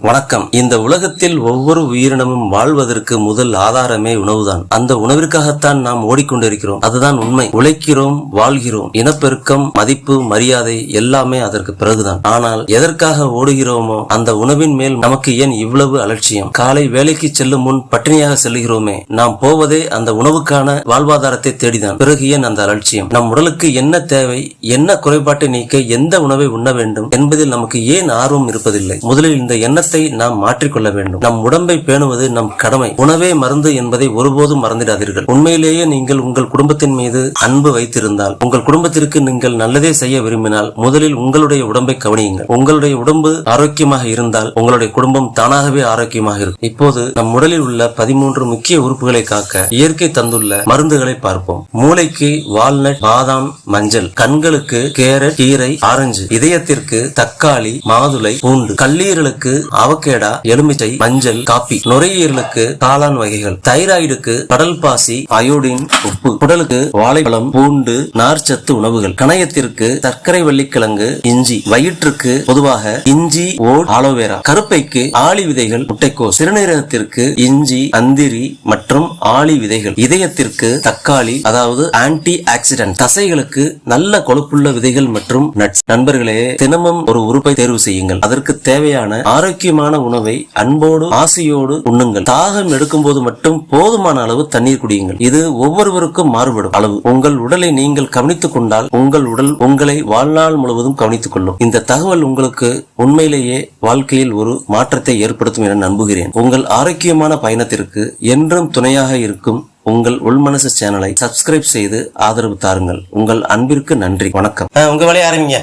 வணக்கம். இந்த உலகத்தில் ஒவ்வொரு உயிரினமும் வாழ்வதற்கு முதல் ஆதாரமே உணவுதான். அந்த உணவிற்காகத்தான் நாம் ஓடிக்கொண்டிருக்கிறோம். அதுதான் உண்மை. உழைக்கிறோம், வாழ்கிறோம். இனப்பெருக்கம், மதிப்பு, மரியாதை எல்லாமே அதற்கு பிறகுதான். ஆனால் எதற்காக ஓடுகிறோமோ அந்த உணவின் மேல் நமக்கு ஏன் இவ்வளவு அலட்சியம்? காலை வேலைக்கு செல்லும் முன் பட்டினியாக செல்லுகிறோமே, நாம் போவதே அந்த உணவுக்கான வாழ்வாதாரத்தை தேடிதான். பிறகு ஏன் அந்த அலட்சியம்? நம் உடலுக்கு என்ன தேவை, என்ன குறைபாட்டை நீக்க எந்த உணவை உண்ண வேண்டும் என்பதில் நமக்கு ஏன் ஆர்வம் இருப்பதில்லை? முதலில் இந்த எண்ணத்தை நாம் மாற்றிக்கொள்ள வேண்டும். நம் உடம்பை பேணுவது நம் கடமை. உணவே மருந்து என்பதை ஒருபோதும் மறந்துடாதீர்கள். உண்மையிலேயே நீங்கள் உங்கள் குடும்பத்தின் மீது அன்பு வைத்திருந்தால், உங்கள் குடும்பத்திற்கு நீங்கள் நல்லதே செய்ய விரும்பினால், முதலில் உங்களுடைய உடம்பை கவனியுங்கள். உங்களுடைய உடம்பு ஆரோக்கியமாக இருந்தால் உங்களுடைய குடும்பம் தானாகவே ஆரோக்கியமாக இருக்கும். இப்போது நம் உடலில் உள்ள 13 முக்கிய உறுப்புகளை காக்க இயற்கை தந்துள்ள மருந்துகளை பார்ப்போம். மூளைக்கு வால்நட், பாதாம், மஞ்சள். கண்களுக்கு கேரட், கீரை, ஆரஞ்சு. இதயத்திற்கு தக்காளி, மாதுளை, பூண்டு. கல்லீரலுக்கு அவகேடா, எலுமிச்சை, மஞ்சள், காப்பி. நுரையீரலுக்கு காளான் வகைகள். தைராய்டுக்கு கடல் பாசி, அயோடின், உப்பு. குடலுக்கு வாழைப்பழம், பூண்டு, நார்ச்சத்து உணவுகள். கணையத்திற்கு சர்க்கரை வள்ளிக்கிழங்கு, இஞ்சி. வயிற்றுக்கு பொதுவாக இஞ்சி, ஓட், ஆலோவேரா. கருப்பைக்கு ஆளி விதைகள், முட்டைக்கோஸ். சிறுநீரகத்திற்கு இஞ்சி, அந்திரி மற்றும் ஆளி விதைகள். இதயத்திற்கு தக்காளி, அதாவது ஆன்டி ஆக்சிடென்ட். தசைகளுக்கு நல்ல கொழுப்புள்ள விதைகள் மற்றும் நட்ஸ். நண்பர்களே, தினமும் ஒரு உறுப்பை தேர்வு செய்யுங்கள். அதற்கு தேவையான ஆரோக்கியமான உணவை அன்போடு, ஆசையோடு உண்ணுங்கள். தாகம் எடுக்கும் போது மட்டும் போதுமான அளவு தண்ணீர் குடியுங்கள். இது ஒவ்வொருவருக்கும் மாறுபடும் அளவு. உங்கள் உடலை நீங்கள் கவனித்துக் கொண்டால் உங்கள் உடல் உங்களை வாழ்நாள் முழுவதும் கவனித்துக் கொள்ளும். இந்த தகவல் உங்களுக்கு உண்மையிலேயே வாழ்க்கையில் ஒரு மாற்றத்தை ஏற்படுத்தும் என நம்புகிறேன். உங்கள் ஆரோக்கியமான பயணத்திற்கு என்றும் துணையாக இருக்கும் உங்கள் உள்மனசு சேனலை சப்ஸ்கிரைப் செய்து ஆதரவு தாருங்கள். உங்கள் அன்பிற்கு நன்றி. வணக்கம். உங்க வேலையை ஆரம்பிங்க.